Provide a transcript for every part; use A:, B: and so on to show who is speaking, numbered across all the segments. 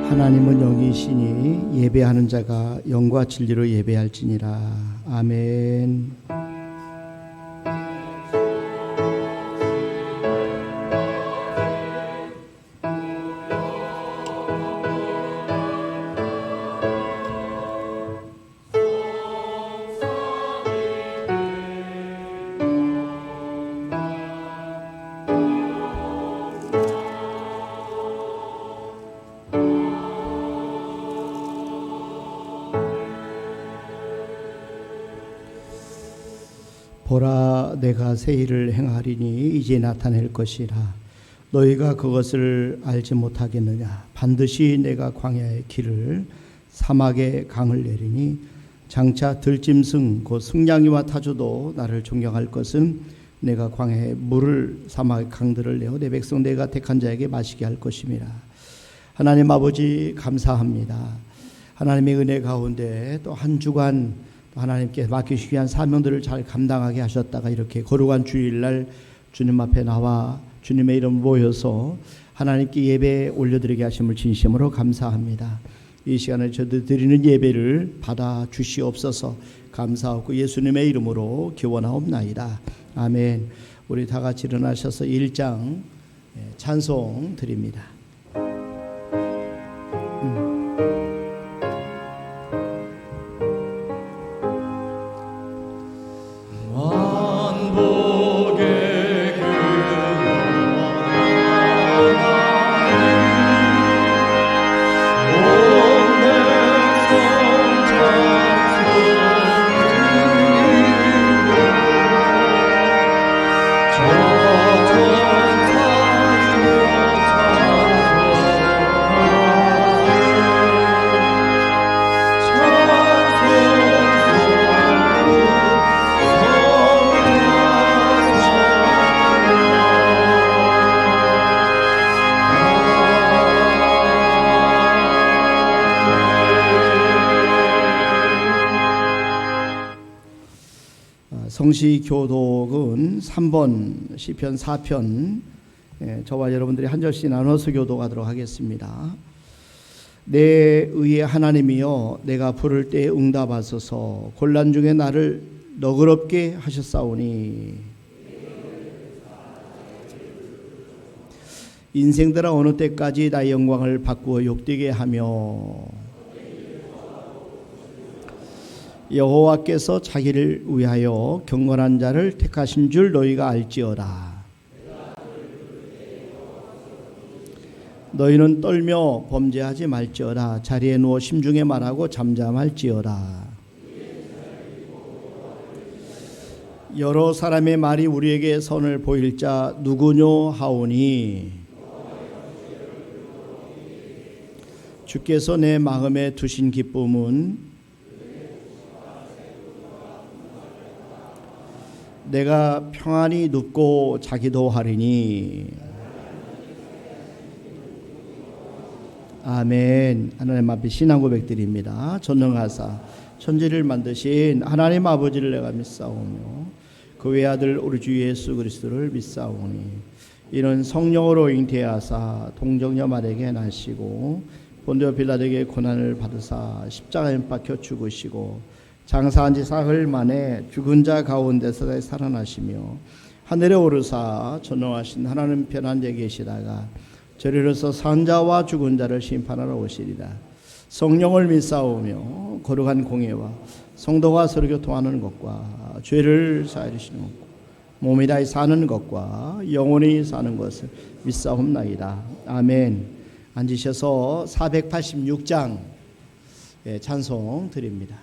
A: 하나님은 영이시니 예배하는 자가 영과 진리로 예배할지니라. 아멘. 보라, 내가 새 일을 행하리니 이제 나타낼 것이라. 너희가 그것을 알지 못하겠느냐. 반드시 내가 광야의 길을 사막의 강을 내리니 장차 들짐승 곧 승냥이와 타조도 나를 존경할 것은 내가 광야의 물을 사막의 강들을 내어 내 백성 내가 택한 자에게 마시게 할 것임이라. 하나님 아버지 감사합니다. 하나님의 은혜 가운데 또 한 주간 하나님께 맡기시기 위한 사명들을 잘 감당하게 하셨다가 이렇게 거룩한 주일날 주님 앞에 나와 주님의 이름 모여서 하나님께 예배 올려드리게 하심을 진심으로 감사합니다. 이 시간에 저도 드리는 예배를 받아 주시옵소서. 감사하고 예수님의 이름으로 기원하옵나이다. 아멘. 우리 다 같이 일어나셔서 1장 찬송 드립니다. 성시교독은 3번 시편 4편 저와 여러분들이 한 절씩 나눠서 교독하도록 하겠습니다. 내 의의 하나님이여 내가 부를 때에 응답하소서. 곤란 중에 나를 너그럽게 하셨사오니 인생들아 어느 때까지 나의 영광을 바꾸어 욕되게 하며 여호와께서 자기를 위하여 경건한 자를 택하신 줄 너희가 알지어다. 너희는 떨며 범죄하지 말지어다. 자리에 누워 심중에 말하고 잠잠할지어다. 여러 사람의 말이 우리에게 선을 보일 자 누구뇨 하오니 주께서 내 마음에 두신 기쁨은 내가 평안히 눕고 자기도 하리니. 아멘. 하나님 앞에 신앙 고백드립니다. 전능하사 천지를 만드신 하나님 아버지를 내가 믿사오며 그 외아들 우리 주 예수 그리스도를 믿사오니 이는 성령으로 잉태하사 동정녀 마리아에게 나시고 본디오 빌라도에게 고난을 받으사 십자가에 못 박혀 죽으시고 장사한 지 사흘 만에 죽은 자 가운데서 살아나시며 하늘에 오르사 전능하신 하나님 편한데 계시다가 저리로서 산 자와 죽은 자를 심판하러 오시리라. 성령을 믿사오며 거룩한 공예와 성도가 서로 교통하는 것과 죄를 사하여 주시는 것과 몸이 다히 사는 것과 영원히 사는 것을 믿사옵나이다. 아멘. 앉으셔서 486장 찬송 드립니다.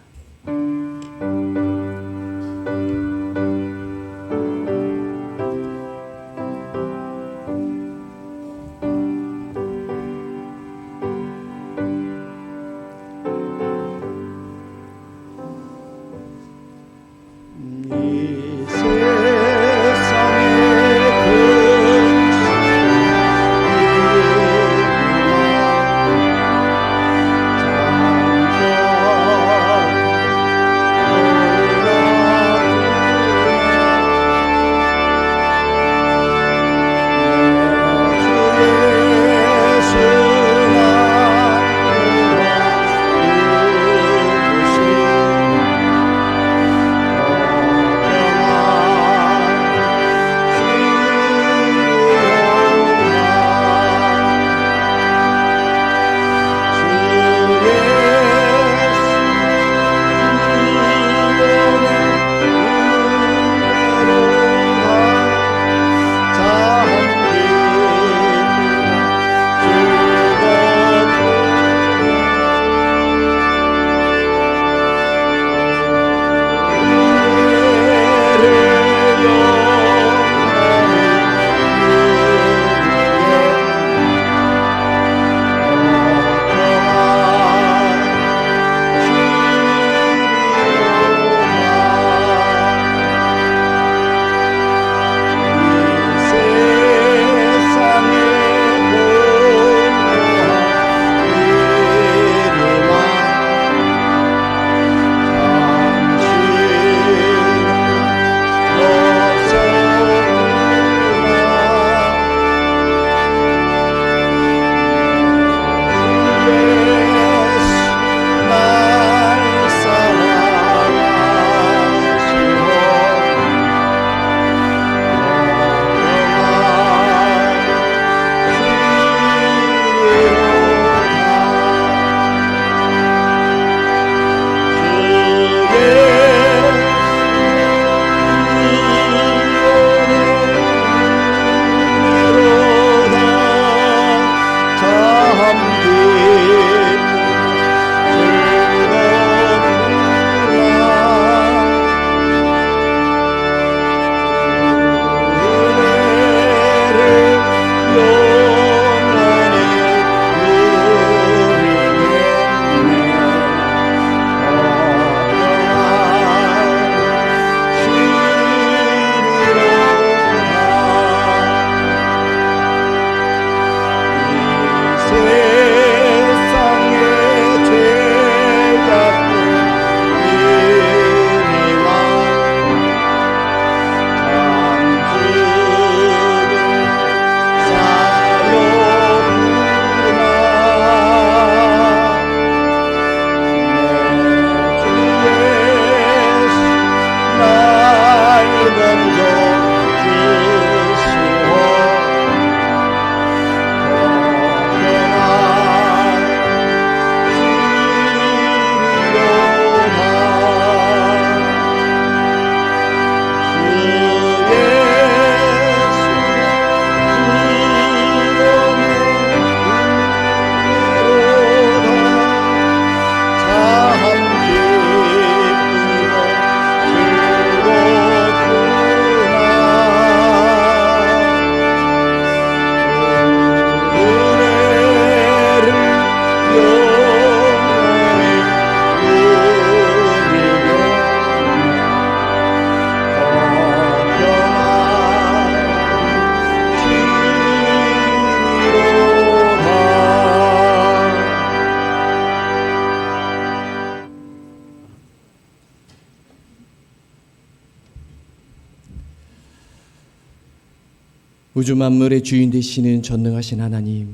B: 우주 만물의 주인 되시는 전능하신 하나님,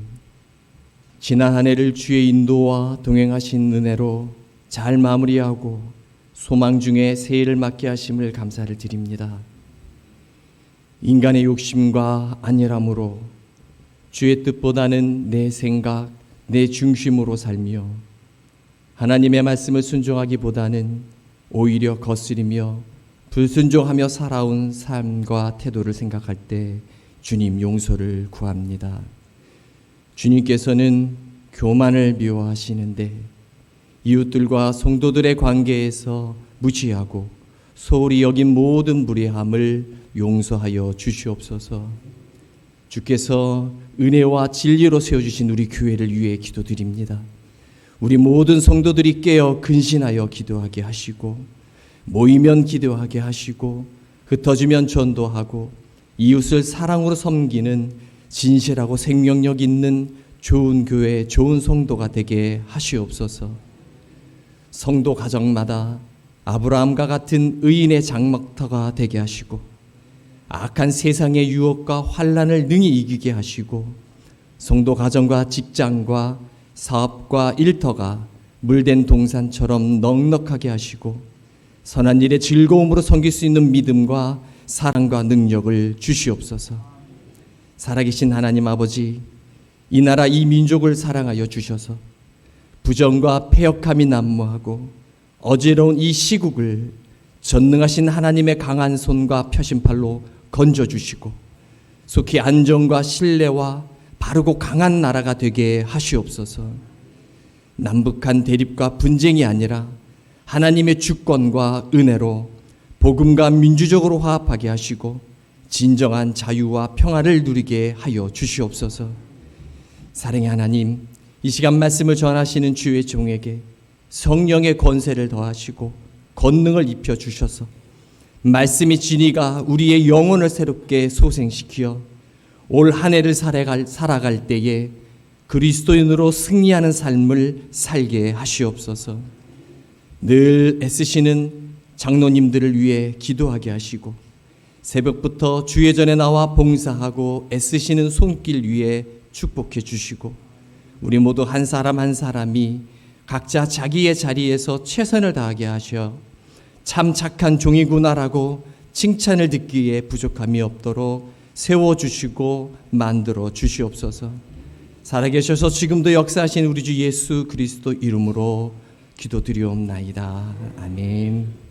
B: 지난 한 해를 주의 인도와 동행하신 은혜로 잘 마무리하고 소망 중에 새해를 맞게 하심을 감사를 드립니다. 인간의 욕심과 안일함으로 주의 뜻보다는 내 생각, 내 중심으로 살며 하나님의 말씀을 순종하기보다는 오히려 거스리며 불순종하며 살아온 삶과 태도를 생각할 때 주님 용서를 구합니다. 주님께서는 교만을 미워하시는데 이웃들과 성도들의 관계에서 무시하고 소홀히 여긴 모든 무례함을 용서하여 주시옵소서. 주께서 은혜와 진리로 세워주신 우리 교회를 위해 기도드립니다. 우리 모든 성도들이 깨어 근신하여 기도하게 하시고 모이면 기도하게 하시고 흩어지면 전도하고 이웃을 사랑으로 섬기는 진실하고 생명력 있는 좋은 교회, 좋은 성도가 되게 하시옵소서. 성도 가정마다 아브라함과 같은 의인의 장막터가 되게 하시고 악한 세상의 유혹과 환난을 능히 이기게 하시고 성도 가정과 직장과 사업과 일터가 물된 동산처럼 넉넉하게 하시고 선한 일의 즐거움으로 섬길 수 있는 믿음과 사랑과 능력을 주시옵소서. 살아계신 하나님 아버지, 이 나라 이 민족을 사랑하여 주셔서 부정과 패역함이 난무하고 어지러운 이 시국을 전능하신 하나님의 강한 손과 펴신팔로 건져주시고 속히 안정과 신뢰와 바르고 강한 나라가 되게 하시옵소서. 남북한 대립과 분쟁이 아니라 하나님의 주권과 은혜로 복음과 민주적으로 화합하게 하시고 진정한 자유와 평화를 누리게 하여 주시옵소서. 사랑의 하나님, 이 시간 말씀을 전하시는 주의 종에게 성령의 권세를 더하시고 권능을 입혀 주셔서 말씀의 진리가 우리의 영혼을 새롭게 소생시키어 올 한 해를 살아갈 때에 그리스도인으로 승리하는 삶을 살게 하시옵소서. 늘 애쓰시는 장로님들을 위해 기도하게 하시고 새벽부터 주의 전에 나와 봉사하고 애쓰시는 손길 위에 축복해 주시고 우리 모두 한 사람 한 사람이 각자 자기의 자리에서 최선을 다하게 하셔 참 착한 종이구나라고 칭찬을 듣기에 부족함이 없도록 세워주시고 만들어 주시옵소서. 살아계셔서 지금도 역사하신 우리 주 예수 그리스도 이름으로 기도드리옵나이다. 아멘.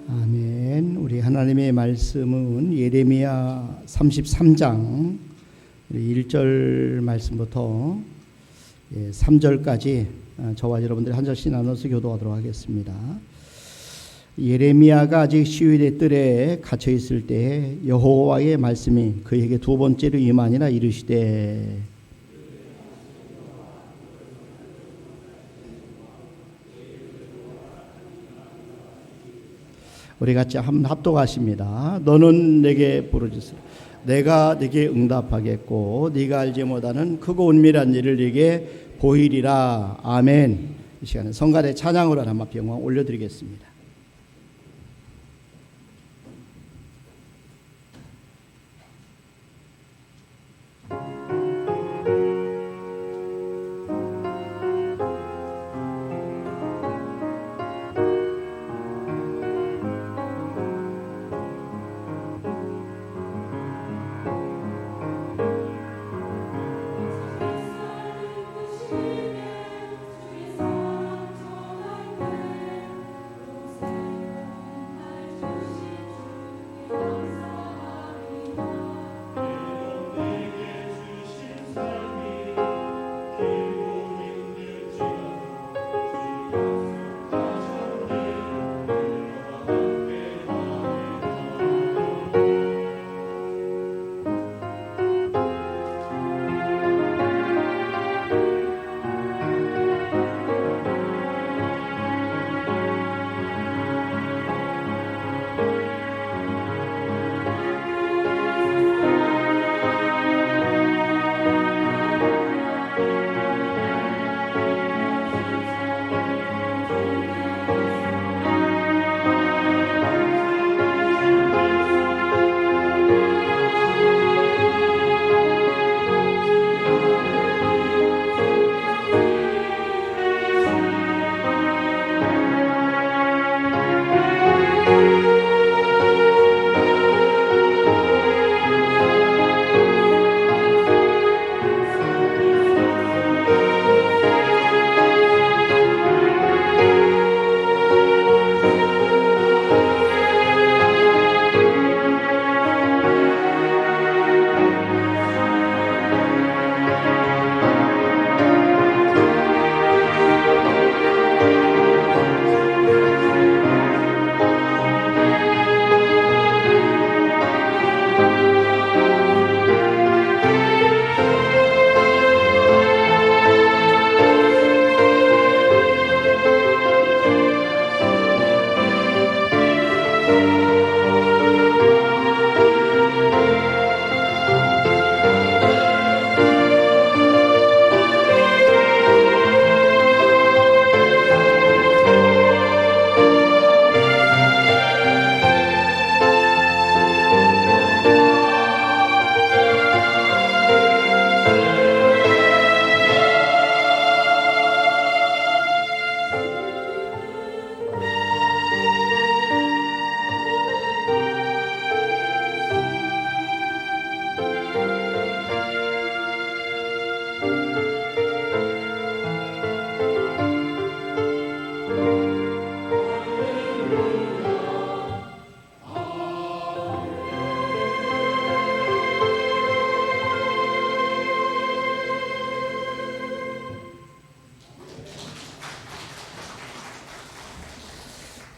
A: 아멘. 우리 하나님의 말씀은 예레미야 33장 1절 말씀부터 3절까지 저와 여러분들이 한 절씩 나눠서 교도하도록 하겠습니다. 예레미야가 아직 시위대 뜰에 갇혀 있을 때 여호와의 말씀이 그에게 두 번째로 임하니라. 이르시되 우리 같이 한번 합독하십니다. 너는 내게 부르짖으라. 내가 네게 응답하겠고 네가 알지 못하는 크고 은밀한 일을 네게 보이리라. 아멘. 이 시간에 성가대 찬양으로 한번 영광 올려드리겠습니다.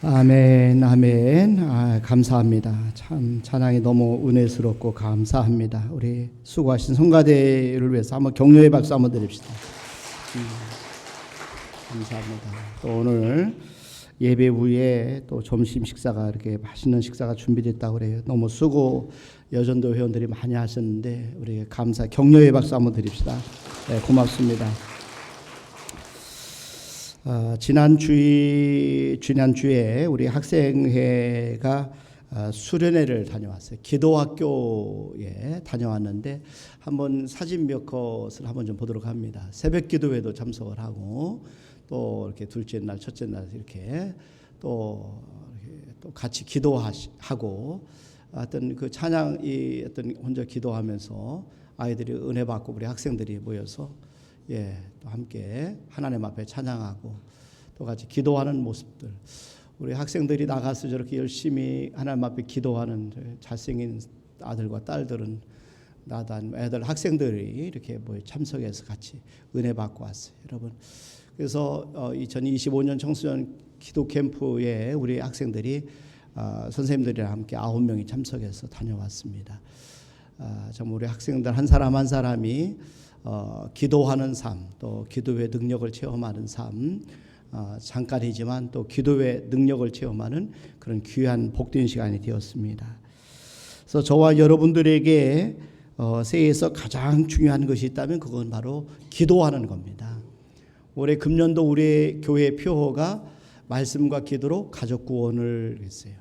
A: 아멘, 아멘. 감사합니다. 참 찬양이 너무 은혜스럽고 감사합니다. 우리 수고하신 성가대를 위해서 한번 격려의 박수 한번 드립시다. 감사합니다. 또 오늘 예배 후에 또 점심 식사가 이렇게 맛있는 식사가 준비됐다고 그래요. 너무 수고 여전도 회원들이 많이 하셨는데 우리 감사 격려의 박수 한번 드립시다. 네, 고맙습니다. 지난주에 우리 학생회가 수련회를 다녀왔어요. 기도학교에 다녀왔는데 한번 사진 몇 컷을 한번 좀 보도록 합니다. 새벽 기도회도 참석을 하고 또 이렇게 둘째 날, 첫째 날 이렇게 또 같이 기도하고 어떤 그 찬양이 어떤 혼자 기도하면서 아이들이 은혜 받고 우리 학생들이 모여서 또 함께 하나님 앞에 찬양하고 또 같이 기도하는 모습들, 우리 학생들이 나가서 저렇게 열심히 하나님 앞에 기도하는 잘생긴 아들과 딸들은 나단 애들 학생들이 이렇게 참석해서 같이 은혜 받고 왔어요, 여러분. 그래서 2025년 청소년 기도 캠프에 우리 학생들이 선생님들이랑 함께 9명이 참석해서 다녀왔습니다. 정말 우리 학생들 한 사람 한 사람이 기도하는 삶, 또 기도의 능력을 체험하는 삶, 잠깐이지만 또 기도의 능력을 체험하는 그런 귀한 복된 시간이 되었습니다. 그래서 저와 여러분들에게 새해에서 가장 중요한 것이 있다면 그건 바로 기도하는 겁니다. 올해 금년도 우리 교회 표어가 말씀과 기도로 가족 구원을 했어요.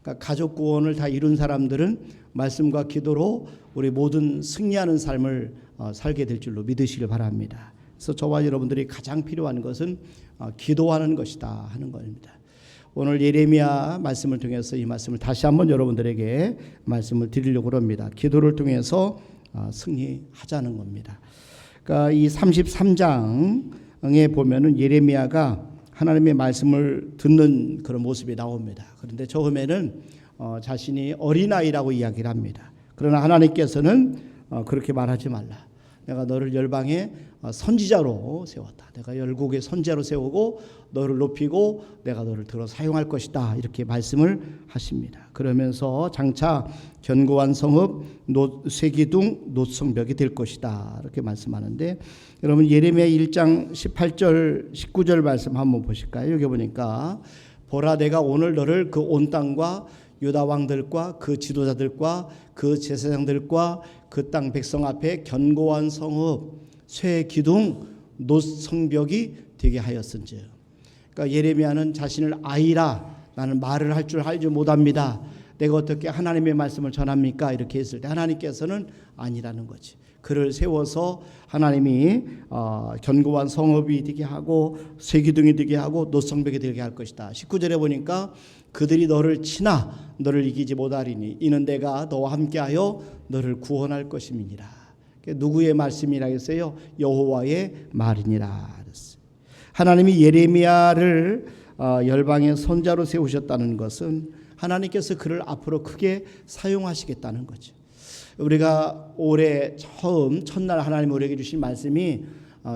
A: 그러니까 가족 구원을 다 이룬 사람들은 말씀과 기도로 우리 모든 승리하는 삶을 살게 될 줄로 믿으시길 바랍니다. 그래서 저와 여러분들이 가장 필요한 것은 기도하는 것이다 하는 겁니다. 오늘 예레미야 말씀을 통해서 이 말씀을 다시 한번 여러분들에게 말씀을 드리려고 합니다. 기도를 통해서 승리하자는 겁니다. 그러니까 이 33장에 보면은 예레미야가 하나님의 말씀을 듣는 그런 모습이 나옵니다. 그런데 처음에는 자신이 어린아이라고 이야기를 합니다. 그러나 하나님께서는 그렇게 말하지 말라. 내가 너를 열방의 선지자로 세웠다. 내가 열국의 선지자로 세우고 너를 높이고 내가 너를 들어 사용할 것이다. 이렇게 말씀을 하십니다. 그러면서 장차 견고한 성읍, 쇠기둥, 놋성벽이 될 것이다. 이렇게 말씀하는데 여러분 예레미야 1장 18절 19절 말씀 한번 보실까요? 여기 보니까 보라 내가 오늘 너를 그 온 땅과 유다 왕들과 그 지도자들과 그 제사장들과 그 땅 백성 앞에 견고한 성읍, 쇠 기둥, 놋 성벽이 되게 하였은즉. 그러니까 예레미야는 자신을 아이라 나는 말을 할 줄 알지 못합니다. 내가 어떻게 하나님의 말씀을 전합니까? 이렇게 했을 때 하나님께서는 아니라는 거지. 그를 세워서 하나님이 견고한 성읍이 되게 하고 쇠기둥이 되게 하고 놋성벽이 되게 할 것이다. 19절에 보니까 그들이 너를 치나 너를 이기지 못하리니 이는 내가 너와 함께하여 너를 구원할 것임이니라. 누구의 말씀이라 했어요? 여호와의 말이니라. 하나님이 예레미야를 열방의 선자로 세우셨다는 것은 하나님께서 그를 앞으로 크게 사용하시겠다는 거죠. 우리가 올해 처음 첫날 하나님 우리에게 주신 말씀이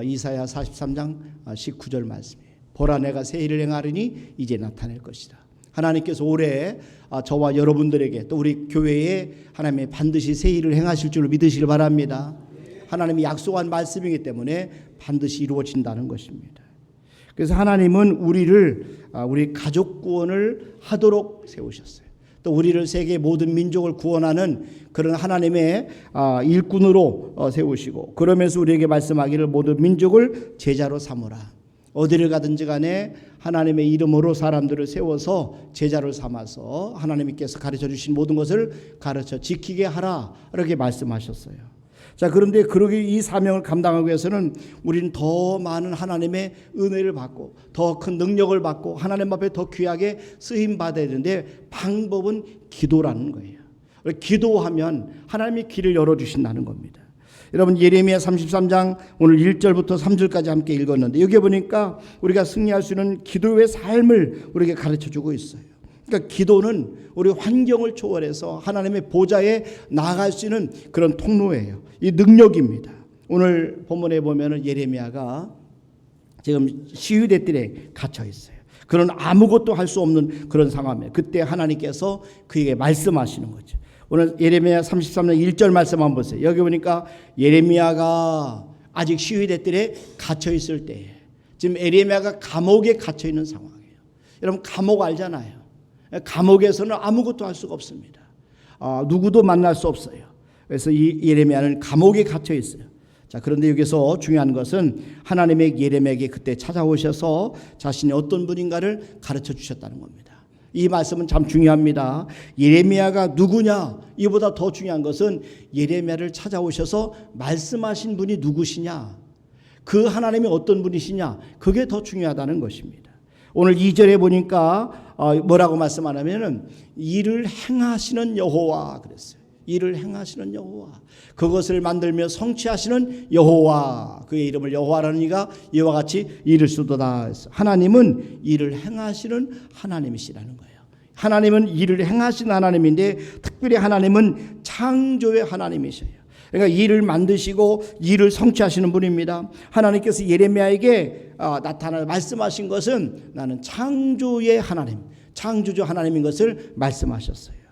A: 이사야 43장 19절 말씀이에요. 보라 내가 새 일을 행하리니 이제 나타낼 것이다. 하나님께서 올해 저와 여러분들에게 또 우리 교회에 하나님이 반드시 새 일을 행하실 줄로 믿으시길 바랍니다. 하나님이 약속한 말씀이기 때문에 반드시 이루어진다는 것입니다. 그래서 하나님은 우리 가족 구원을 하도록 세우셨어요. 또 우리를 세계 모든 민족을 구원하는 그런 하나님의 일꾼으로 세우시고 그러면서 우리에게 말씀하기를 모든 민족을 제자로 삼으라. 어디를 가든지 간에 하나님의 이름으로 사람들을 세워서 제자를 삼아서 하나님께서 가르쳐 주신 모든 것을 가르쳐 지키게 하라. 이렇게 말씀하셨어요. 자, 그런데 그러기 이 사명을 감당하기 위해서는 우리는 더 많은 하나님의 은혜를 받고 더 큰 능력을 받고 하나님 앞에 더 귀하게 쓰임 받아야 되는데 방법은 기도라는 거예요. 기도하면 하나님이 길을 열어주신다는 겁니다. 여러분 예레미야 33장 오늘 1절부터 3절까지 함께 읽었는데 여기 보니까 우리가 승리할 수 있는 기도의 삶을 우리에게 가르쳐주고 있어요. 그러니까 기도는 우리 환경을 초월해서 하나님의 보좌에 나아갈 수 있는 그런 통로예요. 이 능력입니다. 오늘 본문에 보면은 예레미야가 지금 시위대 뜰에 갇혀 있어요. 그런 아무것도 할 수 없는 그런 상황이에요. 그때 하나님께서 그에게 말씀하시는 거죠. 오늘 예레미야 33장 1절 말씀 한번 보세요. 여기 보니까 예레미야가 아직 시위대 뜰에 갇혀 있을 때에, 지금 예레미야가 감옥에 갇혀 있는 상황이에요. 여러분 감옥 알잖아요. 감옥에서는 아무것도 할 수가 없습니다. 누구도 만날 수 없어요. 그래서 이 예레미야는 감옥에 갇혀 있어요. 자, 그런데 여기서 중요한 것은 하나님의 예레미야에게 그때 찾아오셔서 자신이 어떤 분인가를 가르쳐 주셨다는 겁니다. 이 말씀은 참 중요합니다. 예레미야가 누구냐? 이보다 더 중요한 것은 예레미야를 찾아오셔서 말씀하신 분이 누구시냐? 그 하나님이 어떤 분이시냐? 그게 더 중요하다는 것입니다. 오늘 2절에 보니까 뭐라고 말씀하냐면은 이를 행하시는 여호와 그랬어요. 이를 행하시는 여호와, 그것을 만들며 성취하시는 여호와, 그의 이름을 여호와라는 이가 이와 같이 이르시도다. 하나님은 일을 행하시는 하나님이시라는 거예요. 하나님은 일을 행하시는 하나님인데 특별히 하나님은 창조의 하나님이셔요. 그러니까 일을 만드시고 일을 성취하시는 분입니다. 하나님께서 예레미야에게 나타나 말씀하신 것은 나는 창조의 하나님, 창조주 하나님인 것을 말씀하셨어요.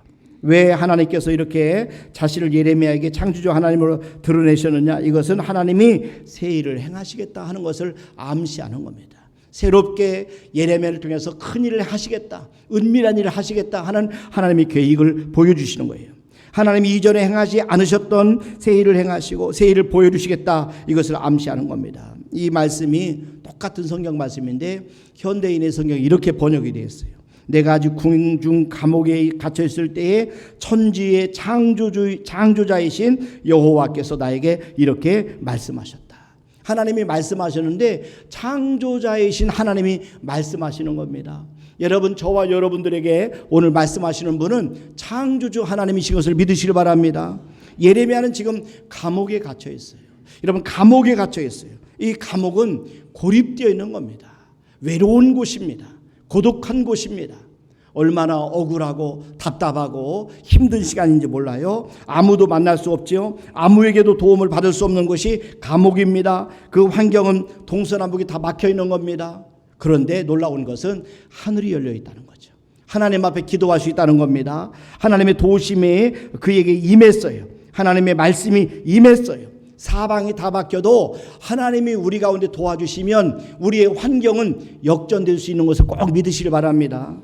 A: 왜 하나님께서 이렇게 자신을 예레미야에게 창조주 하나님으로 드러내셨느냐? 이것은 하나님이 새 일을 행하시겠다 하는 것을 암시하는 겁니다. 새롭게 예레미야를 통해서 큰 일을 하시겠다, 은밀한 일을 하시겠다 하는 하나님의 계획을 보여주시는 거예요. 하나님이 이전에 행하지 않으셨던 새 일을 행하시고 새 일을 보여주시겠다, 이것을 암시하는 겁니다. 이 말씀이 똑같은 성경 말씀인데 현대인의 성경이 이렇게 번역이 되어 있어요. 내가 아직 궁중 감옥에 갇혀 있을 때에 천지의 창조자이신 여호와께서 나에게 이렇게 말씀하셨다. 하나님이 말씀하셨는데 창조자이신 하나님이 말씀하시는 겁니다. 여러분, 저와 여러분들에게 오늘 말씀하시는 분은 창조주 하나님이신 것을 믿으시길 바랍니다. 예레미야는 지금 감옥에 갇혀 있어요. 여러분, 감옥에 갇혀 있어요. 이 감옥은 고립되어 있는 겁니다. 외로운 곳입니다. 고독한 곳입니다. 얼마나 억울하고 답답하고 힘든 시간인지 몰라요. 아무도 만날 수 없지요. 아무에게도 도움을 받을 수 없는 곳이 감옥입니다. 그 환경은 동서남북이 다 막혀 있는 겁니다. 그런데 놀라운 것은 하늘이 열려 있다는 거죠. 하나님 앞에 기도할 수 있다는 겁니다. 하나님의 도우심이 그에게 임했어요. 하나님의 말씀이 임했어요. 사방이 다 바뀌어도 하나님이 우리 가운데 도와주시면 우리의 환경은 역전될 수 있는 것을 꼭 믿으시길 바랍니다.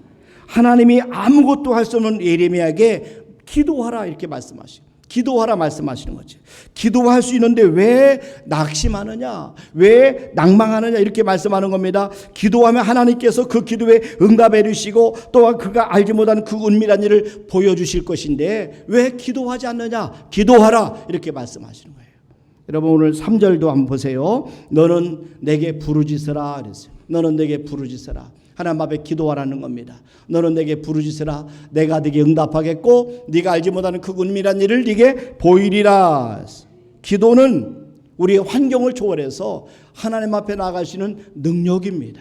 A: 하나님이 아무것도 할 수 없는 예레미야에게 기도하라 이렇게 말씀하시고, 기도하라 말씀하시는 거죠. 기도할 수 있는데 왜 낙심하느냐, 왜 낭망하느냐 이렇게 말씀하는 겁니다. 기도하면 하나님께서 그 기도에 응답해 주시고 또한 그가 알지 못하는 그 은밀한 일을 보여주실 것인데 왜 기도하지 않느냐, 기도하라 이렇게 말씀하시는 거예요. 여러분, 오늘 3절도 한번 보세요. 너는 내게 부르짖으라 그랬어요. 너는 내게 부르짖으라. 하나님 앞에 기도하라는 겁니다. 너는 내게 부르짖으라. 내가 네게 응답하겠고 네가 알지 못하는 그 은밀한 일을 네게 보이리라. 기도는 우리의 환경을 초월해서 하나님 앞에 나아갈 수 있는 능력입니다.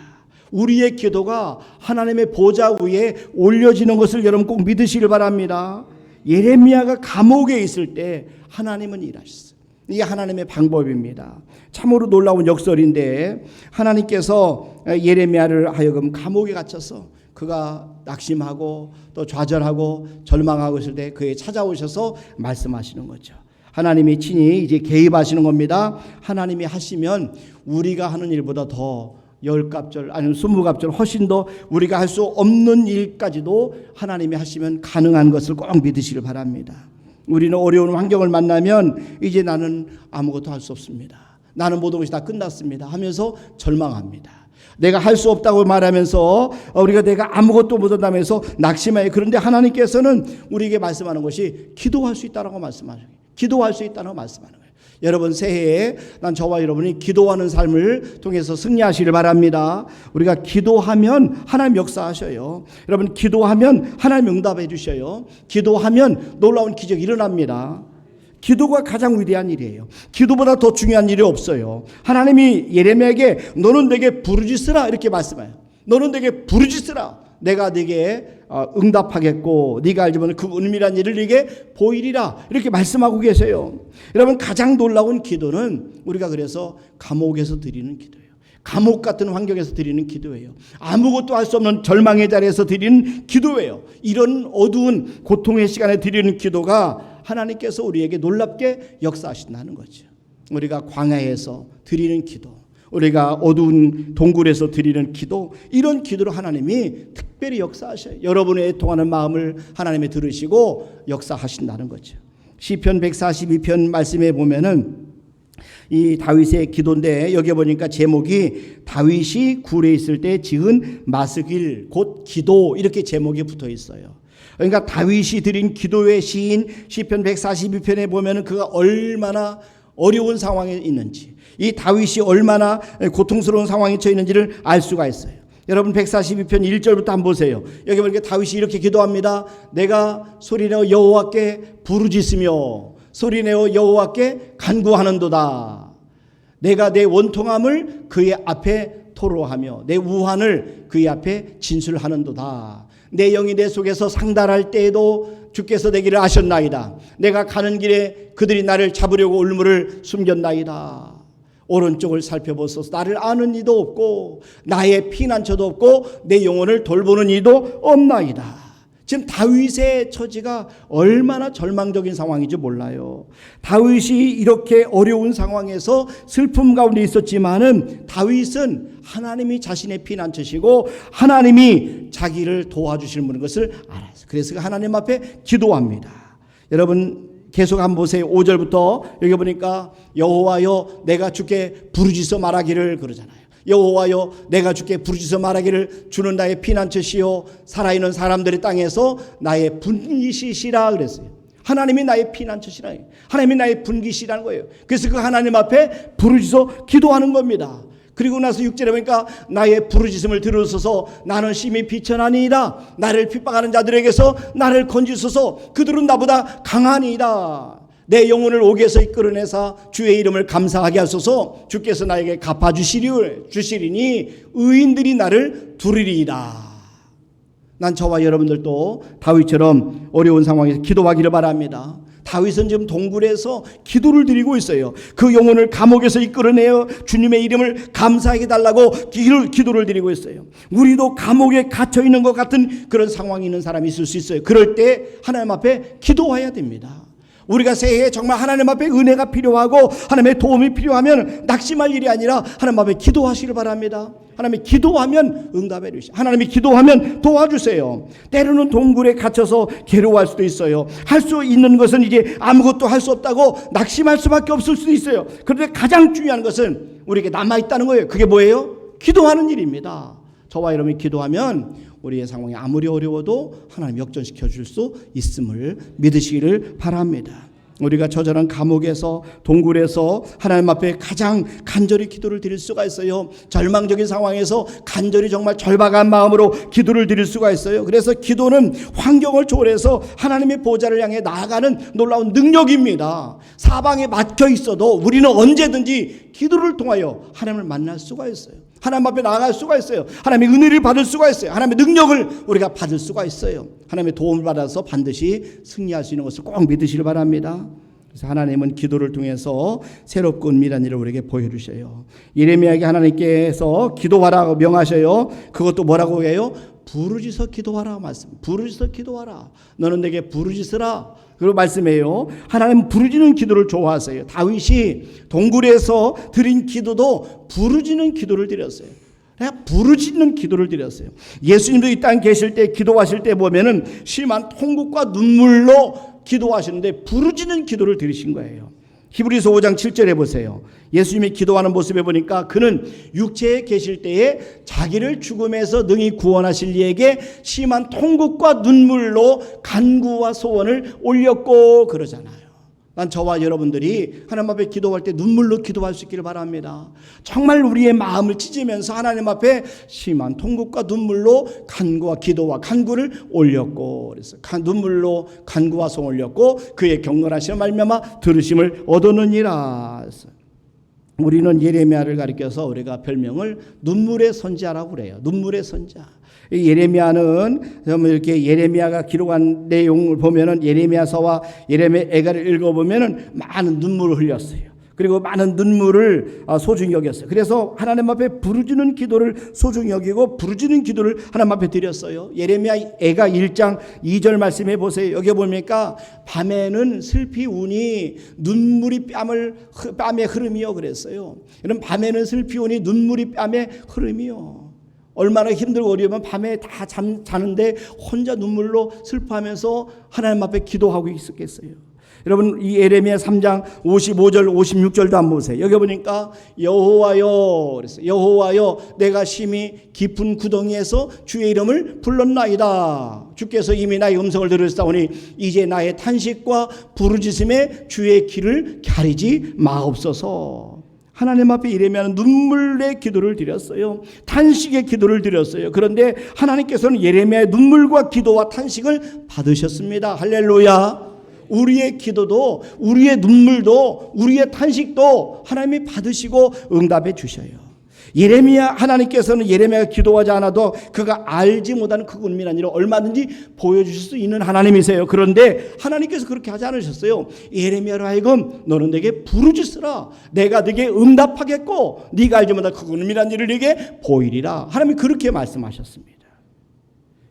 A: 우리의 기도가 하나님의 보좌 위에 올려지는 것을 여러분 꼭 믿으시길 바랍니다. 예레미야가 감옥에 있을 때 하나님은 일하셨어요. 이게 하나님의 방법입니다. 참으로 놀라운 역설인데 하나님께서 예레미야를 하여금 감옥에 갇혀서 그가 낙심하고 또 좌절하고 절망하고 있을 때 그에 찾아오셔서 말씀하시는 거죠. 하나님이 친히 이제 개입하시는 겁니다. 하나님이 하시면 우리가 하는 일보다 더 10갑절 아니면 20갑절 훨씬 더 우리가 할 수 없는 일까지도 하나님이 하시면 가능한 것을 꼭 믿으시길 바랍니다. 우리는 어려운 환경을 만나면 이제 나는 아무것도 할 수 없습니다. 나는 모든 것이 다 끝났습니다 하면서 절망합니다. 내가 할 수 없다고 말하면서 우리가 내가 아무것도 못한다면서 낙심해요. 그런데 하나님께서는 우리에게 말씀하는 것이 기도할 수 있다고 말씀하셔요. 기도할 수 있다고 말씀하는 거예요. 여러분, 새해에 난 저와 여러분이 기도하는 삶을 통해서 승리하시길 바랍니다. 우리가 기도하면 하나님 역사하셔요. 여러분, 기도하면 하나님 응답해 주셔요. 기도하면 놀라운 기적이 일어납니다. 기도가 가장 위대한 일이에요. 기도보다 더 중요한 일이 없어요. 하나님이 예레미야에게 너는 내게 부르짖으라 이렇게 말씀해요. 너는 내게 부르짖으라. 내가 네게 응답하겠고 네가 알지 못하는 그 은밀한 일을 네게 보이리라 이렇게 말씀하고 계세요. 여러분, 가장 놀라운 기도는 우리가 그래서 감옥에서 드리는 기도예요. 감옥 같은 환경에서 드리는 기도예요. 아무것도 할 수 없는 절망의 자리에서 드리는 기도예요. 이런 어두운 고통의 시간에 드리는 기도가 하나님께서 우리에게 놀랍게 역사하신다는 거죠. 우리가 광야에서 드리는 기도, 우리가 어두운 동굴에서 드리는 기도, 이런 기도로 하나님이 특별히 역사하셔요. 여러분의 애통하는 마음을 하나님이 들으시고 역사하신다는 거죠. 시편 142편 말씀에 보면은 이 다윗의 기도인데, 여기 보니까 제목이 다윗이 굴에 있을 때 지은 마스길 곧 기도, 이렇게 제목이 붙어 있어요. 그러니까 다윗이 드린 기도의 시인 시편 142편에 보면은 그가 얼마나 어려운 상황에 있는지, 이 다윗이 얼마나 고통스러운 상황에 처해 있는지를 알 수가 있어요. 여러분 142편 1절부터 한번 보세요. 여기 보니까 다윗이 이렇게 기도합니다. 내가 소리내어 여호와께 부르짖으며 소리내어 여호와께 간구하는도다. 내가 내 원통함을 그의 앞에 토로하며 내 우환을 그의 앞에 진술하는도다. 내 영이 내 속에서 상달할 때에도 주께서 내 길을 아셨나이다. 내가 가는 길에 그들이 나를 잡으려고 울무를 숨겼나이다. 오른쪽을 살펴보소서. 나를 아는 이도 없고 나의 피난처도 없고 내 영혼을 돌보는 이도 없나이다. 지금 다윗의 처지가 얼마나 절망적인 상황인지 몰라요. 다윗이 이렇게 어려운 상황에서 슬픔 가운데 있었지만은 다윗은 하나님이 자신의 피난처시고 하나님이 자기를 도와주실 분인 것을 알았어요. 그래서 하나님 앞에 기도합니다. 여러분 계속 한번 보세요. 5절부터 여기 보니까 여호와여 내가 주께 부르짖어 말하기를 그러잖아요. 여호와여 내가 주께 부르짖어 말하기를 주는 나의 피난처시요 살아있는 사람들의 땅에서 나의 분기시시라 그랬어요. 하나님이 나의 피난처시라, 하나님이 나의 분기시라는 거예요. 그래서 그 하나님 앞에 부르짖어 기도하는 겁니다. 그리고 나서 6절에 보니까 나의 부르짖음을 들으소서. 나는 심히 비천하니이다. 나를 핍박하는 자들에게서 나를 건지소서. 그들은 나보다 강하니이다. 내 영혼을 옥에서 이끌어내사 주의 이름을 감사하게 하소서. 주께서 나에게 갚아주시리니 의인들이 나를 두리리이다. 난 저와 여러분들도 다윗처럼 어려운 상황에서 기도하기를 바랍니다. 다윗은 지금 동굴에서 기도를 드리고 있어요. 그 영혼을 감옥에서 이끌어내어 주님의 이름을 감사하게 달라고 기도를 드리고 있어요. 우리도 감옥에 갇혀 있는 것 같은 그런 상황이 있는 사람이 있을 수 있어요. 그럴 때 하나님 앞에 기도해야 됩니다. 우리가 새해에 정말 하나님 앞에 은혜가 필요하고 하나님의 도움이 필요하면 낙심할 일이 아니라 하나님 앞에 기도하시길 바랍니다. 하나님이 기도하면 응답해 주시고 하나님이 기도하면 도와주세요. 때로는 동굴에 갇혀서 괴로워할 수도 있어요. 할 수 있는 것은 이제 아무것도 할 수 없다고 낙심할 수밖에 없을 수도 있어요. 그런데 가장 중요한 것은 우리에게 남아있다는 거예요. 그게 뭐예요? 기도하는 일입니다. 저와 여러분이 기도하면 우리의 상황이 아무리 어려워도 하나님 역전시켜 줄 수 있음을 믿으시기를 바랍니다. 우리가 처절한 감옥에서 동굴에서 하나님 앞에 가장 간절히 기도를 드릴 수가 있어요. 절망적인 상황에서 간절히 정말 절박한 마음으로 기도를 드릴 수가 있어요. 그래서 기도는 환경을 초월해서 하나님의 보좌를 향해 나아가는 놀라운 능력입니다. 사방에 막혀 있어도 우리는 언제든지 기도를 통하여 하나님을 만날 수가 있어요. 하나님 앞에 나아갈 수가 있어요. 하나님의 은혜를 받을 수가 있어요. 하나님의 능력을 우리가 받을 수가 있어요. 하나님의 도움을 받아서 반드시 승리할 수 있는 것을 꼭 믿으시길 바랍니다. 그래서 하나님은 기도를 통해서 새롭고 은밀한 일을 우리에게 보여주셔요. 예레미야에게 하나님께서 기도하라고 명하셔요. 그것도 뭐라고 해요? 부르짖어 기도하라 말씀. 부르짖어 기도하라. 너는 내게 부르짖으라. 그리고 말씀해요. 하나님 부르짖는 기도를 좋아하세요. 다윗이 동굴에서 드린 기도도 부르짖는 기도를 드렸어요. 그냥 부르짖는 기도를 드렸어요. 예수님도 이 땅에 계실 때 기도하실 때 보면은 심한 통곡과 눈물로 기도하시는데 부르짖는 기도를 드리신 거예요. 히브리서 5장 7절에 보세요. 예수님이 기도하는 모습에 보니까 그는 육체에 계실 때에 자기를 죽음에서 능히 구원하실 이에게 심한 통곡과 눈물로 간구와 소원을 올렸고 그러잖아요. 난 저와 여러분들이 하나님 앞에 기도할 때 눈물로 기도할 수 있기를 바랍니다. 정말 우리의 마음을 찢으면서 하나님 앞에 심한 통곡과 눈물로 간구와 기도와 간구를 올렸고, 그래서 눈물로 간구와 소원을 올렸고 그의 경건하시는 말미암아 들으심을 얻었느니라. 우리는 예레미야를 가리켜서 우리가 별명을 눈물의 선지자라고 그래요. 눈물의 선지자. 예레미야는 이렇게 예레미야가 기록한 내용을 보면은 예레미야서와 예레미야 애가를 읽어보면은 많은 눈물을 흘렸어요. 그리고 많은 눈물을 소중히 여겼어요. 그래서 하나님 앞에 부르짖는 기도를 소중히 여기고 부르짖는 기도를 하나님 앞에 드렸어요. 예레미야 애가 1장 2절 말씀해 보세요. 여기 보니까 밤에는 슬피 우니 눈물이 뺨에 흐름이요 그랬어요. 이런 밤에는 슬피 우니 눈물이 뺨에 흐름이요. 얼마나 힘들고 어려우면 밤에 다 자는데 혼자 눈물로 슬퍼하면서 하나님 앞에 기도하고 있었겠어요. 여러분 이 예레미야 3장 55절 56절도 한번 보세요. 여기 보니까 여호와여 그랬어요. 여호와여 내가 심히 깊은 구덩이에서 주의 이름을 불렀나이다. 주께서 이미 나의 음성을 들으셨사오니 이제 나의 탄식과 부르짖음에 주의 귀를 가리지 마옵소서. 하나님 앞에 예레미야는 눈물의 기도를 드렸어요. 탄식의 기도를 드렸어요. 그런데 하나님께서는 예레미야의 눈물과 기도와 탄식을 받으셨습니다. 할렐루야. 우리의 기도도 우리의 눈물도 우리의 탄식도 하나님이 받으시고 응답해 주셔요. 하나님께서는 예레미야가 기도하지 않아도 그가 알지 못하는 그 은밀한 일을 얼마든지 보여주실 수 있는 하나님이세요. 그런데 하나님께서 그렇게 하지 않으셨어요. 예레미야로 하여금 너는 내게 부르짖으라. 내가 네게 응답하겠고 네가 알지 못한 그 은밀한 일을 네게 보이리라. 하나님이 그렇게 말씀하셨습니다.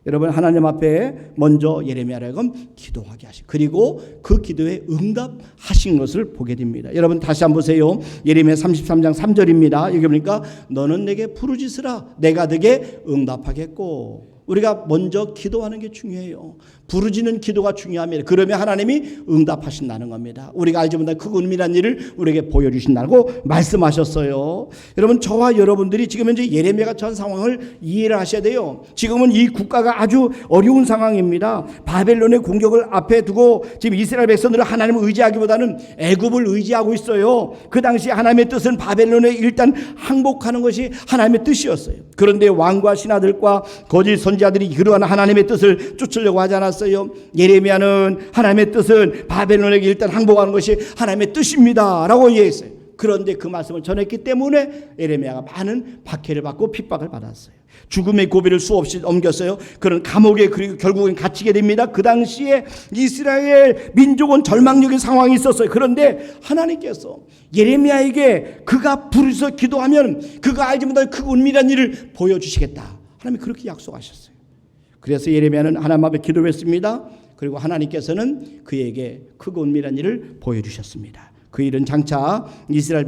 A: 여러분 하나님 앞에 먼저 예레미야로 하여금 기도하게 하시고 그리고 그 기도에 응답하신 것을 보게 됩니다. 여러분 다시 한번 보세요. 예레미야 33장 3절입니다. 여기 보니까 너는 내게 부르짖으라 내가 네게 응답하겠고. 우리가 먼저 기도하는 게 중요해요. 부르짖는 기도가 중요합니다. 그러면 하나님이 응답하신다는 겁니다. 우리가 알지 못한 그 은밀한 일을 우리에게 보여주신다고 말씀하셨어요. 여러분 저와 여러분들이 지금 현재 예레미야가 처한 상황을 이해를 하셔야 돼요. 지금은 이 국가가 아주 어려운 상황입니다. 바벨론의 공격을 앞에 두고 지금 이스라엘 백성들은 하나님을 의지하기보다는 애굽을 의지하고 있어요. 그 당시 하나님의 뜻은 바벨론에 일단 항복하는 것이 하나님의 뜻이었어요. 그런데 왕과 신하들과 거짓 선지자들이 그러한 하나님의 뜻을 쫓으려고 하지 않았어요. 예레미야는 하나님의 뜻은 바벨론에게 일단 항복하는 것이 하나님의 뜻입니다 라고 이해했어요. 그런데 그 말씀을 전했기 때문에 예레미야가 많은 박해를 받고 핍박을 받았어요. 죽음의 고비를 수없이 넘겼어요. 그런 감옥에 그리고 결국엔 갇히게 됩니다. 그 당시에 이스라엘 민족은 절망적인 상황이 있었어요. 그런데 하나님께서 예레미야에게 그가 부르짖어 기도하면 그가 알지 못할 그 은밀한 일을 보여주시겠다. 하나님이 그렇게 약속하셨어요. 그래서 예레미야는 하나님 앞에 기도했습니다. 그리고 하나님께서는 그에게 크고 은밀한 일을 보여주셨습니다. 그 일은 장차 이스라엘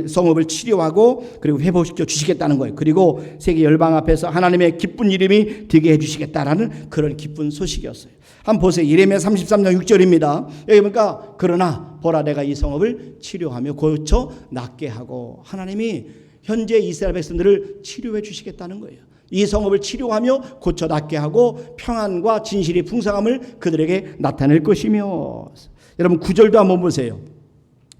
A: 성읍을 치료하고 그리고 회복시켜 주시겠다는 거예요. 그리고 세계 열방 앞에서 하나님의 기쁜 이름이 되게 해주시겠다라는 그런 기쁜 소식이었어요. 한번 보세요. 예레미야 33장 6절입니다. 여기 보니까 그러나 보라 내가 이 성읍을 치료하며 고쳐 낫게 하고 하나님이 현재 이스라엘 백성들을 치료해 주시겠다는 거예요. 이 성읍을 치료하며 고쳐 낫게 하고 평안과 진실이 풍성함을 그들에게 나타낼 것이며. 여러분 9절도 한번 보세요.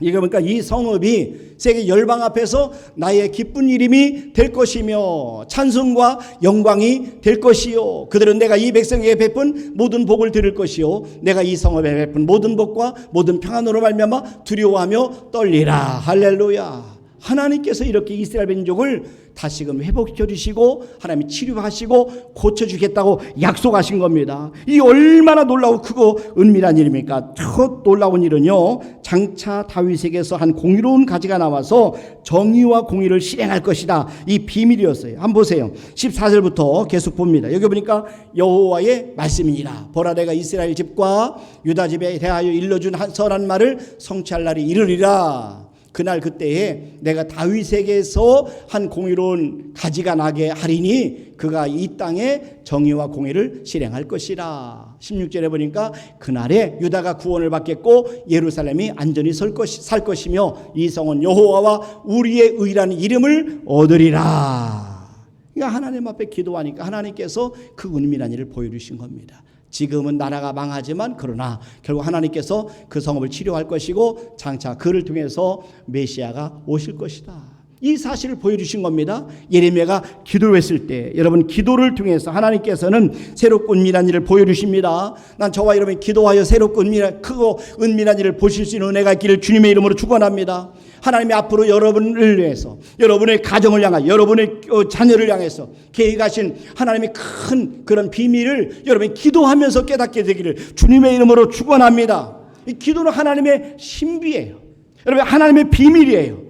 A: 이거 보니까 이 성읍이 세계 열방 앞에서 나의 기쁜 이름이 될 것이며 찬송과 영광이 될 것이요. 그들은 내가 이 백성에게 베푼 모든 복을 들을 것이요. 내가 이 성읍에 베푼 모든 복과 모든 평안으로 말미암아 두려워하며 떨리라. 할렐루야. 하나님께서 이렇게 이스라엘 민족을 다시금 회복시켜 주시고 하나님이 치료하시고 고쳐주겠다고 약속하신 겁니다. 이 얼마나 놀라고 크고 은밀한 일입니까? 첫 놀라운 일은요, 장차 다윗에게서 한 공의로운 가지가 나와서 정의와 공의를 실행할 것이다. 이 비밀이었어요. 한번 보세요. 14절부터 계속 봅니다. 여기 보니까 여호와의 말씀이니라. 보라 내가 이스라엘 집과 유다 집에 대하여 일러준 선한 말을 성취할 날이 이르리라. 그날 그때에 내가 다윗에게서 한 공의로운 가지가 나게 하리니 그가 이 땅에 정의와 공의를 실행할 것이라. 16절에 보니까 그날에 유다가 구원을 받겠고 예루살렘이 안전히 살 것이며 이 성은 여호와와 우리의 의라는 이름을 얻으리라. 그러니까 하나님 앞에 기도하니까 하나님께서 그 은밀한 일을 보여주신 겁니다. 지금은 나라가 망하지만 그러나 결국 하나님께서 그 성읍을 치료할 것이고 장차 그를 통해서 메시아가 오실 것이다. 이 사실을 보여주신 겁니다. 예레미야가 기도를 했을 때 여러분 기도를 통해서 하나님께서는 새롭고 은밀한 일을 보여주십니다. 난 저와 여러분이 기도하여 새롭고 크고 은밀한 일을 보실 수 있는 은혜가 있기를 주님의 이름으로 축원합니다. 하나님이 앞으로 여러분을 위해서 여러분의 가정을 향하여 여러분의 자녀를 향해서 계획하신 하나님의 큰 그런 비밀을 여러분이 기도하면서 깨닫게 되기를 주님의 이름으로 축원합니다. 이 기도는 하나님의 신비예요. 여러분, 하나님의 비밀이에요.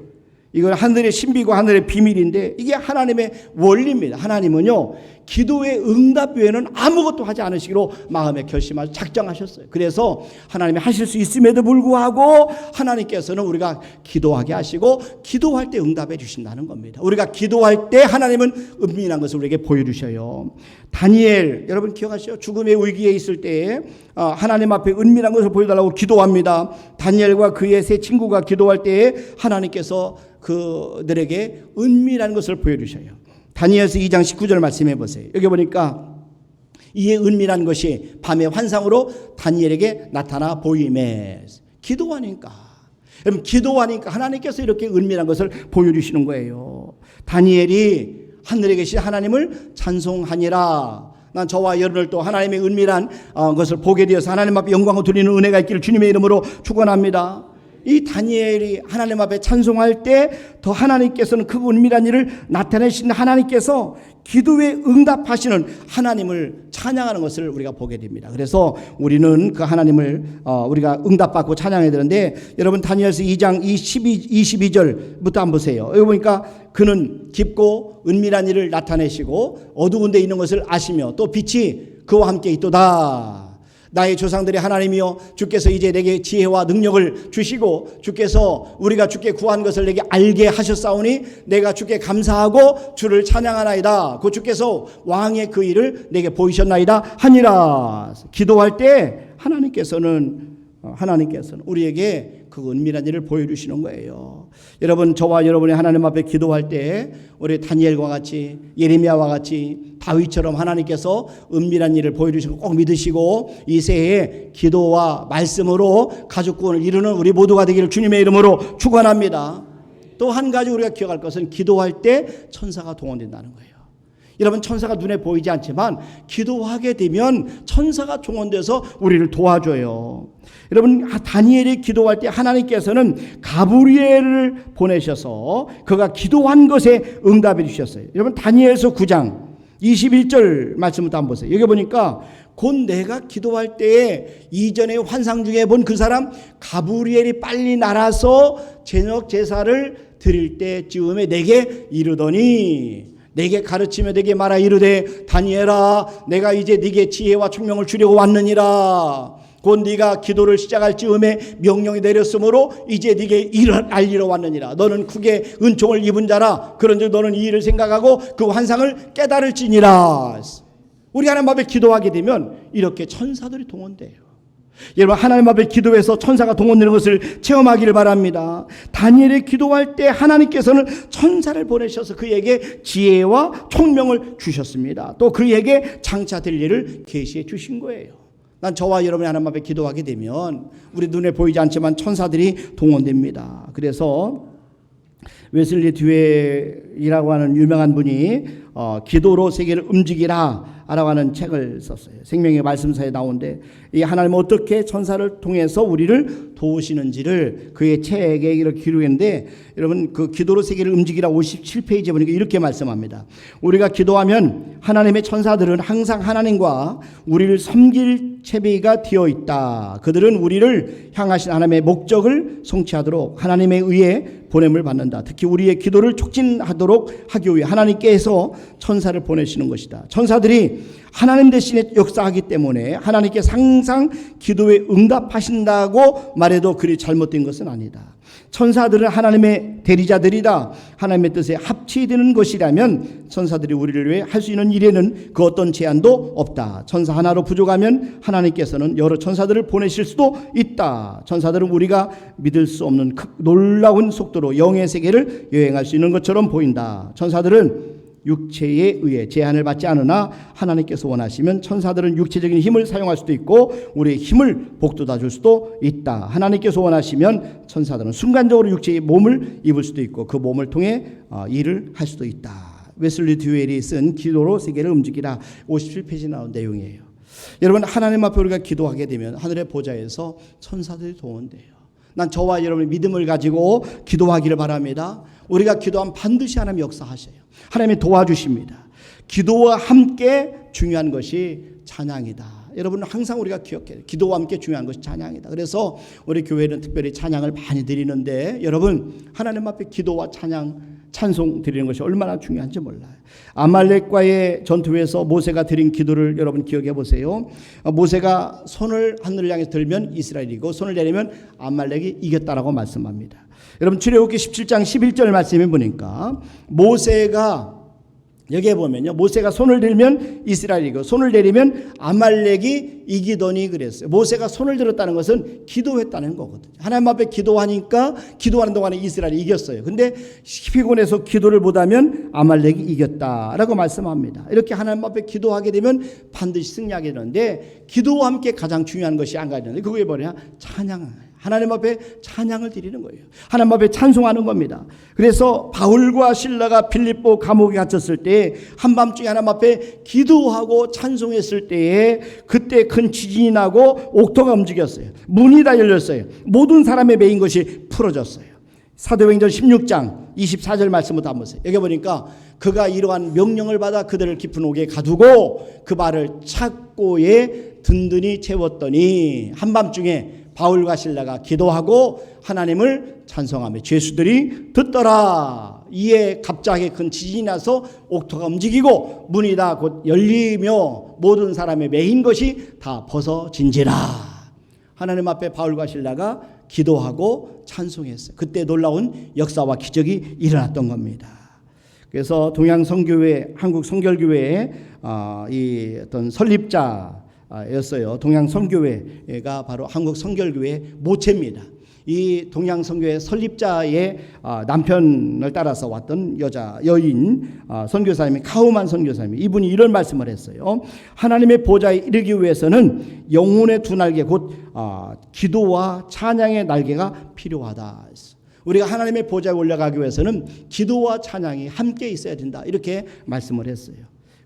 A: 이건 하늘의 신비고 하늘의 비밀인데 이게 하나님의 원리입니다. 하나님은요, 기도의 응답 외에는 아무것도 하지 않으시기로 마음에 결심하셔 작정하셨어요. 그래서 하나님이 하실 수 있음에도 불구하고 하나님께서는 우리가 기도하게 하시고 기도할 때 응답해 주신다는 겁니다. 우리가 기도할 때 하나님은 은밀한 것을 우리에게 보여주셔요. 다니엘, 여러분 기억하시죠? 죽음의 위기에 있을 때 하나님 앞에 은밀한 것을 보여달라고 기도합니다. 다니엘과 그의 세 친구가 기도할 때 하나님께서 그들에게 은밀한 것을 보여주셔요. 다니엘서 2장 19절 말씀해 보세요. 여기 보니까 이에 은밀한 것이 밤의 환상으로 다니엘에게 나타나 보임에. 기도하니까. 여러분, 기도하니까 하나님께서 이렇게 은밀한 것을 보여주시는 거예요. 다니엘이 하늘에 계신 하나님을 찬송하니라. 난 저와 여러분을 또 하나님의 은밀한 것을 보게 되어서 하나님 앞에 영광을 돌리는 은혜가 있기를 주님의 이름으로 축원합니다. 이 다니엘이 하나님 앞에 찬송할 때 더 하나님께서는 그 은밀한 일을 나타내신 하나님께서 기도에 응답하시는 하나님을 찬양하는 것을 우리가 보게 됩니다. 그래서 우리는 그 하나님을 우리가 응답받고 찬양해야 되는데, 여러분 다니엘서 2장 22절부터 한번 보세요. 여기 보니까 그는 깊고 은밀한 일을 나타내시고 어두운 데 있는 것을 아시며 또 빛이 그와 함께 있도다. 나의 조상들의 하나님이여, 주께서 이제 내게 지혜와 능력을 주시고 주께서 우리가 주께 구한 것을 내게 알게 하셨사오니 내가 주께 감사하고 주를 찬양하나이다. 그 주께서 왕의 그 일을 내게 보이셨나이다 하니라. 기도할 때 하나님께서는 우리에게 그 은밀한 일을 보여주시는 거예요. 여러분, 저와 여러분이 하나님 앞에 기도할 때 우리 다니엘과 같이, 예레미야와 같이, 다윗처럼 하나님께서 은밀한 일을 보여주시는 거 꼭 믿으시고 이 새해 기도와 말씀으로 가족 구원을 이루는 우리 모두가 되기를 주님의 이름으로 축원합니다. 또 한 가지 우리가 기억할 것은 기도할 때 천사가 동원된다는 거예요. 여러분, 천사가 눈에 보이지 않지만 기도하게 되면 천사가 동원돼서 우리를 도와줘요. 여러분, 다니엘이 기도할 때 하나님께서는 가브리엘을 보내셔서 그가 기도한 것에 응답해 주셨어요. 여러분, 다니엘서 9장 21절 말씀부터 한번 보세요. 여기 보니까 곧 내가 기도할 때에 이전에 환상 중에 본 그 사람 가브리엘이 빨리 날아서 저녁 제사를 드릴 때쯤에 내게 이르더니, 내게 가르치며 내게 말하 이르되 다니엘아, 내가 이제 네게 지혜와 총명을 주려고 왔느니라. 곧 네가 기도를 시작할 즈음에 명령이 내렸으므로 이제 네게 일을 알리러 왔느니라. 너는 크게 은총을 입은 자라. 그런즉 너는 이 일을 생각하고 그 환상을 깨달을지니라. 우리 하나님 앞에 기도하게 되면 이렇게 천사들이 동원돼요. 여러분, 하나님 앞에 기도해서 천사가 동원되는 것을 체험하기를 바랍니다. 다니엘이 기도할 때 하나님께서는 천사를 보내셔서 그에게 지혜와 총명을 주셨습니다. 또 그에게 장차 될 일을 계시해 주신 거예요. 난 저와 여러분이 하나님 앞에 기도하게 되면 우리 눈에 보이지 않지만 천사들이 동원됩니다. 그래서 웨슬리 듀웰이라고 하는 유명한 분이 기도로 세계를 움직이라 라고 하는 책을 썼어요. 생명의 말씀사에 나오는데 이 하나님은 어떻게 천사를 통해서 우리를 도우시는지를 그의 책에 이렇게 기록했는데, 여러분 그 기도로 세계를 움직이라 57페이지에 보니까 이렇게 말씀합니다. 우리가 기도하면 하나님의 천사들은 항상 하나님과 우리를 섬길 채비가 되어 있다. 그들은 우리를 향하신 하나님의 목적을 성취하도록 하나님에 의해 보냄을 받는다. 특히 우리의 기도를 촉진하도록 하기 위해 하나님께서 천사를 보내시는 것이다. 천사들이 하나님 대신에 역사하기 때문에 하나님께 항상 기도에 응답하신다고 말해도 그리 잘못된 것은 아니다. 천사들은 하나님의 대리자들이다. 하나님의 뜻에 합치되는 것이라면 천사들이 우리를 위해 할 수 있는 일에는 그 어떤 제한도 없다. 천사 하나로 부족하면 하나님께서는 여러 천사들을 보내실 수도 있다. 천사들은 우리가 믿을 수 없는 놀라운 속도로 영의 세계를 여행할 수 있는 것처럼 보인다. 천사들은 육체에 의해 제한을 받지 않으나 하나님께서 원하시면 천사들은 육체적인 힘을 사용할 수도 있고 우리의 힘을 복돋아 줄 수도 있다. 하나님께서 원하시면 천사들은 순간적으로 육체의 몸을 입을 수도 있고 그 몸을 통해 일을 할 수도 있다. 웨슬리 듀웰이 쓴 기도로 세계를 움직이라 57페이지에 나온 내용이에요. 여러분, 하나님 앞에 우리가 기도하게 되면 하늘의 보좌에서 천사들이 동원돼요. 난 저와 여러분의 믿음을 가지고 기도하기를 바랍니다. 우리가 기도하면 반드시 하나님이 역사하셔요. 하나님이 도와주십니다. 기도와 함께 중요한 것이 찬양이다. 여러분 항상 우리가 기억해야 돼요. 기도와 함께 중요한 것이 찬양이다. 그래서 우리 교회는 특별히 찬양을 많이 드리는데 여러분 하나님 앞에 기도와 찬송 드리는 것이 얼마나 중요한지 몰라요. 아말렉과의 전투에서 모세가 드린 기도를 여러분 기억해 보세요. 모세가 손을 하늘을 향해 들면 이스라엘이고 손을 내리면 아말렉이 이겼다라고 말씀합니다. 여러분 출애굽기 17장 11절 말씀에 보니까 모세가 여기에 보면요, 모세가 손을 들면 이스라엘이고 손을 내리면 아말렉이 이기더니 그랬어요. 모세가 손을 들었다는 것은 기도했다는 거거든요. 하나님 앞에 기도하니까 기도하는 동안에 이스라엘이 이겼어요. 근데 피곤해서 기도를 못하면 아말렉이 이겼다라고 말씀합니다. 이렇게 하나님 앞에 기도하게 되면 반드시 승리하게 되는데 기도와 함께 가장 중요한 것이 한 가지 있는데 그게 뭐냐? 찬양. 하나님 앞에 찬양을 드리는 거예요. 하나님 앞에 찬송하는 겁니다. 그래서 바울과 실라가 빌립보 감옥에 갇혔을 때 한밤중에 하나님 앞에 기도하고 찬송했을 때에 그때 큰 지진이 나고 옥토가 움직였어요. 문이 다 열렸어요. 모든 사람의 매인 것이 풀어졌어요. 사도행전 16장 24절 말씀부터 한번 보세요. 여기 보니까 그가 이러한 명령을 받아 그들을 깊은 옥에 가두고 그 발을 착고에 든든히 채웠더니 한밤중에 바울과 실라가 기도하고 하나님을 찬송하며 죄수들이 듣더라. 이에 갑자기 큰 지진이 나서 옥토가 움직이고 문이 다 곧 열리며 모든 사람의 매인 것이 다 벗어진지라. 하나님 앞에 바울과 실라가 기도하고 찬송했어요. 그때 놀라운 역사와 기적이 일어났던 겁니다. 그래서 동양성교회, 한국성결교회의 이 어떤 설립자 였어요. 동양성교회가 바로 한국성결교회 모체입니다. 이 동양성교회 설립자의 남편을 따라서 왔던 여인 선교사님이 카우만 선교사님이 이분이 이런 말씀을 했어요. 하나님의 보좌에 이르기 위해서는 영혼의 두 날개 곧 기도와 찬양의 날개가 필요하다. 우리가 하나님의 보좌에 올라가기 위해서는 기도와 찬양이 함께 있어야 된다. 이렇게 말씀을 했어요.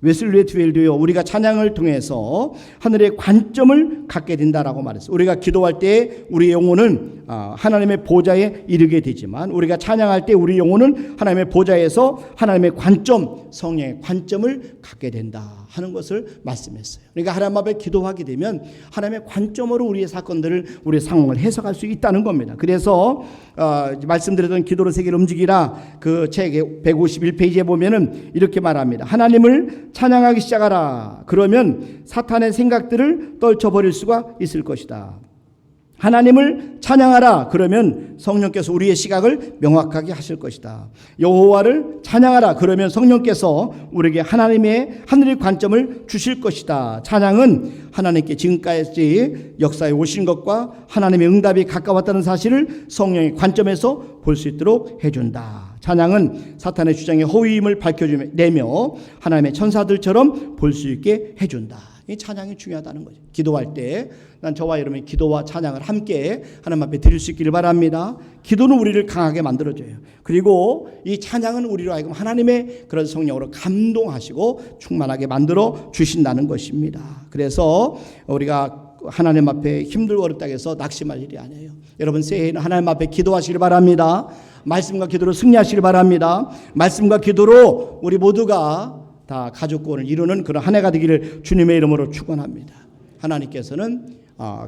A: 웨슬리 트웰도요, 우리가 찬양을 통해서 하늘의 관점을 갖게 된다라고 말했어요. 우리가 기도할 때 우리 영혼은 하나님의 보좌에 이르게 되지만 우리가 찬양할 때 우리 영혼은 하나님의 보좌에서 하나님의 관점, 성령의 관점을 갖게 된다 하는 것을 말씀했어요. 그러니까 하나님 앞에 기도하게 되면 하나님의 관점으로 우리의 사건들을, 우리의 상황을 해석할 수 있다는 겁니다. 그래서 말씀드렸던 기도로 세계를 움직이라 그 책의 151페이지에 보면은 이렇게 말합니다. 하나님을 찬양하기 시작하라. 그러면 사탄의 생각들을 떨쳐버릴 수가 있을 것이다. 하나님을 찬양하라. 그러면 성령께서 우리의 시각을 명확하게 하실 것이다. 여호와를 찬양하라. 그러면 성령께서 우리에게 하나님의 하늘의 관점을 주실 것이다. 찬양은 하나님께 지금까지 역사에 오신 것과 하나님의 응답이 가까웠다는 사실을 성령의 관점에서 볼 수 있도록 해준다. 찬양은 사탄의 주장에 허위임을 밝혀내며 하나님의 천사들처럼 볼 수 있게 해준다. 이 찬양이 중요하다는 거죠. 기도할 때 난 저와 여러분이 기도와 찬양을 함께 하나님 앞에 드릴 수 있기를 바랍니다. 기도는 우리를 강하게 만들어줘요. 그리고 이 찬양은 우리로 하여금 하나님의 그런 성령으로 감동하시고 충만하게 만들어 주신다는 것입니다. 그래서 우리가 하나님 앞에 힘들고 어렵다고 해서 낙심할 일이 아니에요. 여러분 새해에는 하나님 앞에 기도하시길 바랍니다. 말씀과 기도로 승리하시길 바랍니다. 말씀과 기도로 우리 모두가 다 가족구원을 이루는 그런 한 해가 되기를 주님의 이름으로 축원합니다. 하나님께서는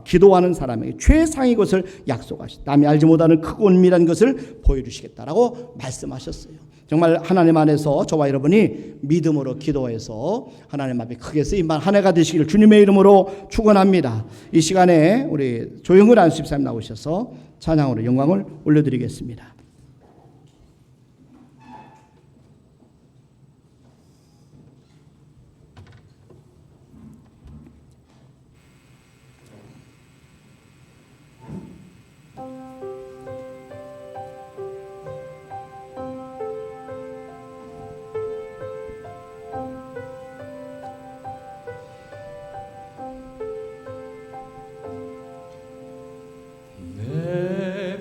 A: 기도하는 사람에게 최상의 것을 약속하시다. 남이 알지 못하는 크고 은밀한 것을 보여주시겠다라고 말씀하셨어요. 정말 하나님 안에서 저와 여러분이 믿음으로 기도해서 하나님 앞에 크게 쓰임받은 한 해가 되시기를 주님의 이름으로 축원합니다. 이 시간에 우리 조영근 안수집사님 나오셔서 찬양으로 영광을 올려드리겠습니다.
B: 내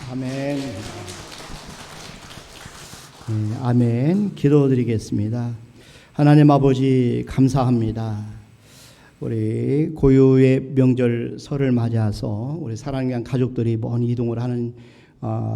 A: 아멘. 아멘. 기도드리겠습니다. 하나님 아버지 감사합니다. 우리 고유의 명절 설을 맞아서 우리 사랑하는 가족들이 먼 이동을 하는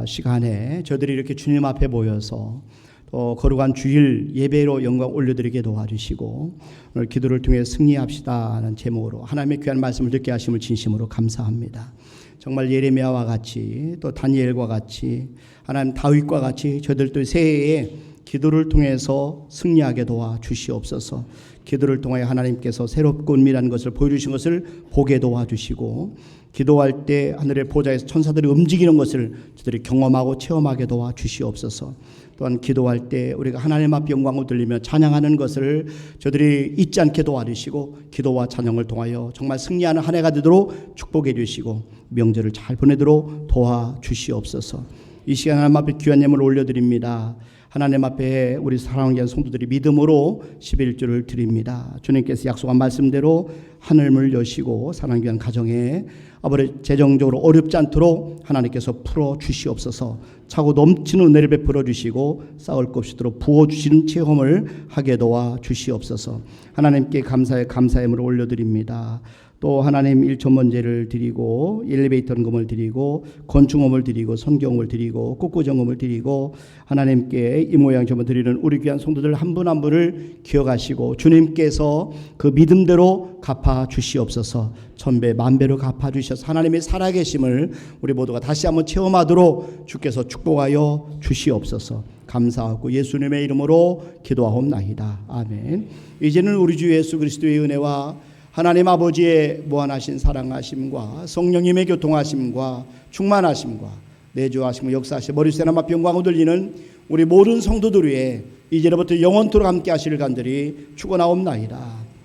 A: 시간에 저들이 이렇게 주님 앞에 모여서 또 거룩한 주일 예배로 영광 올려드리게 도와주시고 오늘 기도를 통해 승리합시다 하는 제목으로 하나님의 귀한 말씀을 듣게 하심을 진심으로 감사합니다. 정말 예레미야와 같이 또 다니엘과 같이 하나님 다윗과 같이 저들도 새해에 기도를 통해서 승리하게 도와주시옵소서. 기도를 통해 하나님께서 새롭고 은밀한 것을 보여주신 것을 보게 도와주시고 기도할 때 하늘의 보좌에서 천사들이 움직이는 것을 저들이 경험하고 체험하게 도와주시옵소서. 또한 기도할 때 우리가 하나님 앞 영광을 돌리며 찬양하는 것을 저들이 잊지 않게 도와주시고 기도와 찬양을 통하여 정말 승리하는 한 해가 되도록 축복해 주시고 명절을 잘 보내도록 도와주시옵소서. 이 시간 하나님 앞에 귀한 예물을 올려드립니다. 하나님 앞에 우리 사랑하는 성도들이 믿음으로 11조를 드립니다. 주님께서 약속한 말씀대로 하늘문을 여시고 사랑하는 귀한 가정에 아버지 재정적으로 어렵지 않도록 하나님께서 풀어주시옵소서. 차고 넘치는 은혜를 베풀어 주시고 쌓을 것 없이도록 부어주시는 체험을 하게 도와주시옵소서. 하나님께 감사의 감사함을 올려드립니다. 또 하나님 일천번제를 드리고 엘리베이터 헌금을 드리고 건축원을 드리고 선경을 드리고 꽃구정금을 드리고 하나님께 이 모양 저모 드리는 우리 귀한 성도들 한 분 한 분을 기억하시고 주님께서 그 믿음대로 갚아 주시옵소서. 천배 만배로 갚아 주셔서 하나님의 살아계심을 우리 모두가 다시 한번 체험하도록 주께서 축복하여 주시옵소서. 감사하고 예수님의 이름으로 기도하옵나이다. 아멘. 이제는 우리 주 예수 그리스도의 은혜와 하나님 아버지의 무한하신 사랑하심과 성령님의 교통하심과 충만하심과 내주하심과 역사하심 머리숱 앞 영광을 돌리는 우리 모든 성도들 위해 이제로부터 영원토록 함께 하시를 간절히 축원하옵나이다.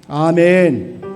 A: 아멘.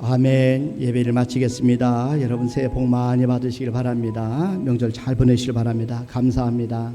A: 아멘. 예배를 마치겠습니다. 여러분 새해 복 많이 받으시길 바랍니다. 명절 잘 보내시길 바랍니다. 감사합니다.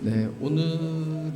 B: 네, 오늘은